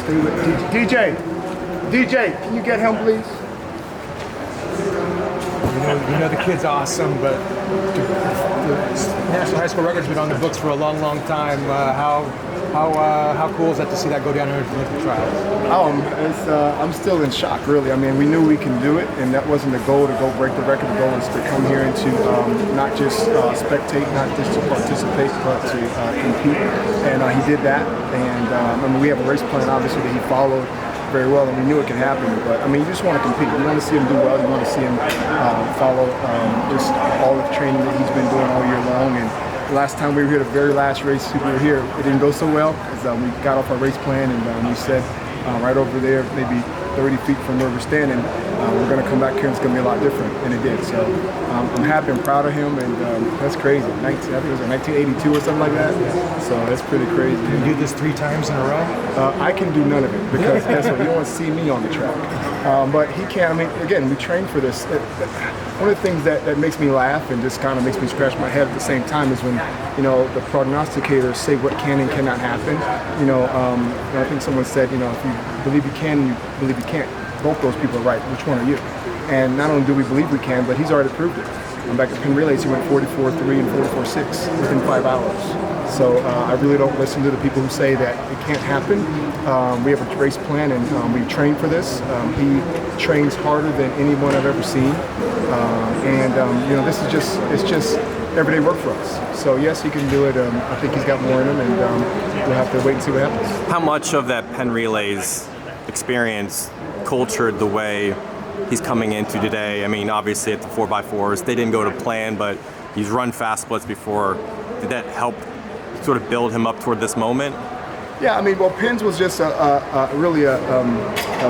stay with DJ. DJ, can you get him, please? You know the kid's awesome, but the National High School record's been on the books for a long, long time. How cool is that to see that go down here into the Olympic trials? I'm still in shock, really. I mean, we knew we can do it, and that wasn't the goal to go break the record. The goal is to come here and to not just spectate, not just to participate, but to compete. And he did that. And I mean, we have a race plan, obviously, that he followed very well, and we knew it could happen. But I mean, you just want to compete. You want to see him do well. You want to see him follow just all the training that he's been doing all year long. And last time we were here, the very last race we were here, it didn't go so well because we got off our race plan and we said right over there, maybe 30 feet from where we're standing, we're going to come back here and it's going to be a lot different, and it did. So I'm happy and proud of him, and that's crazy. I think it was 1982 or something like that. So that's pretty crazy. You do this 3 times in a row? I can do none of it because guess what? You don't want to see me on the track. But he can. I mean, again, we train for this. One of the things that makes me laugh and just kind of makes me scratch my head at the same time is when, the prognosticators say what can and cannot happen. I think someone said, if you believe you can, you believe you can't. Both those people are right. Which one are you? And not only do we believe we can, but he's already proved it. Back at Penn Relays, he went 44.3 and 44.6 within 5 hours. So I really don't listen to the people who say that it can't happen. We have a race plan, and we train for this. He trains harder than anyone I've ever seen. This is just everyday work for us. So yes, he can do it. I think he's got more in him, and we'll have to wait and see what happens. How much of that Penn Relays experience cultured the way he's coming into today? I mean, obviously at the 4x4s, they didn't go to plan, but he's run fast splits before. Did that help sort of build him up toward this moment? Yeah, I mean, well, Penn's was just really a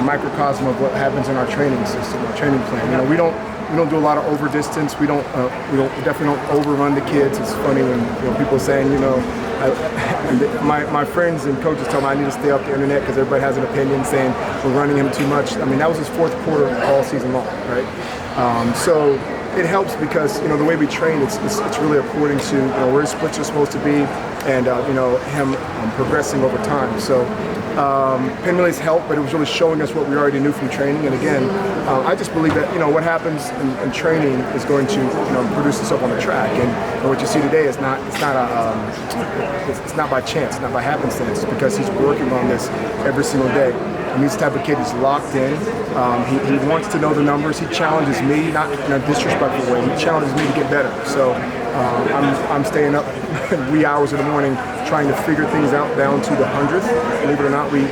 microcosm of what happens in our training system, our training plan. We don't do a lot of over distance. We definitely don't overrun the kids. It's funny when people are saying, my friends and coaches tell me I need to stay off the internet because everybody has an opinion saying we're running him too much. I mean, that was his 4th quarter all season long, right? So it helps because the way we train, it's really according to where his splits are supposed to be, and him progressing over time. So Penn Relays helped, but it was really showing us what we already knew from training. And again, I just believe that what happens in training is going to produce itself on the track. And what you see today is not by chance, not by happenstance. It's because he's working on this every single day. And he's the type of kid who's locked in. He wants to know the numbers. He challenges me, not in a disrespectful way. He challenges me to get better. So I'm staying up wee hours in the morning trying to figure things out down to the 100th. Believe it or not, we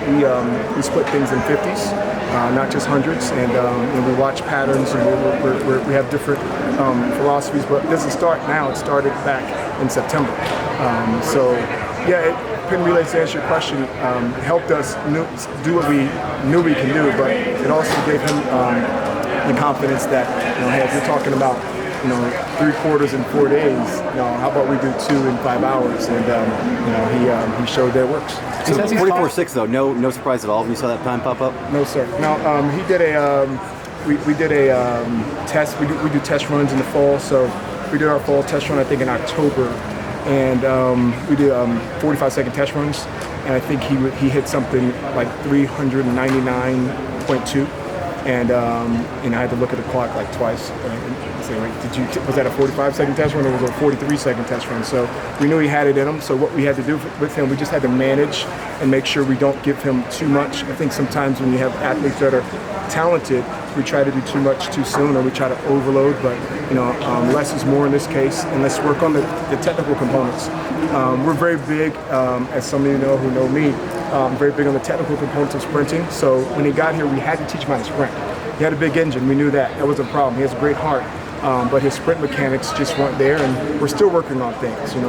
split things in 50s, not just hundreds. And we watch patterns, and we have different philosophies. But it doesn't start now. It started back in September. Penn Relays, to answer your question, helped us do what we knew we can do, but it also gave him the confidence that, hey, if you're talking about, 3 quarters in 4 days, how about we do 2 in 5 hours? And, he showed that it works. So 44.6 though, no surprise at all when you saw that time pop up? No, sir. No, he did we did a test. We do test runs in the fall, so we did our fall test run, I think, in October. And we did 45-second test runs, and I think he hit something like 399.2, and I had to look at the clock like twice and say, wait, was that a 45-second test run or was it a 43-second test run? So we knew he had it in him. So what we had to do with him, we just had to manage and make sure we don't give him too much. I think sometimes when you have athletes that are talented, we try to do too much too soon, or we try to overload, but less is more in this case, and let's work on the technical components. We're very big, as some of you know who know me, very big on the technical components of sprinting. So when he got here, we had to teach him how to sprint. He had a big engine, we knew that. That was a problem. He has a great heart, but his sprint mechanics just weren't there, and we're still working on things, and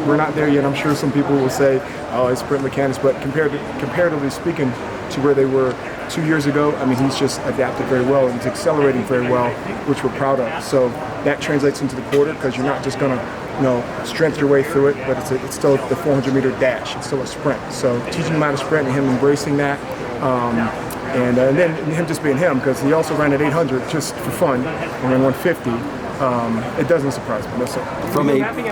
we're not there yet. I'm sure some people will say, oh, his sprint mechanics, but comparatively speaking to where they were 2 years ago, I mean, he's just adapted very well, and he's accelerating very well, which we're proud of. So that translates into the quarter, because you're not just going to strength your way through it, but it's still the 400-meter dash. It's still a sprint. So teaching him how to sprint and him embracing that, and then him just being him, because he also ran at 800 just for fun and ran 150. It doesn't surprise me, no sir.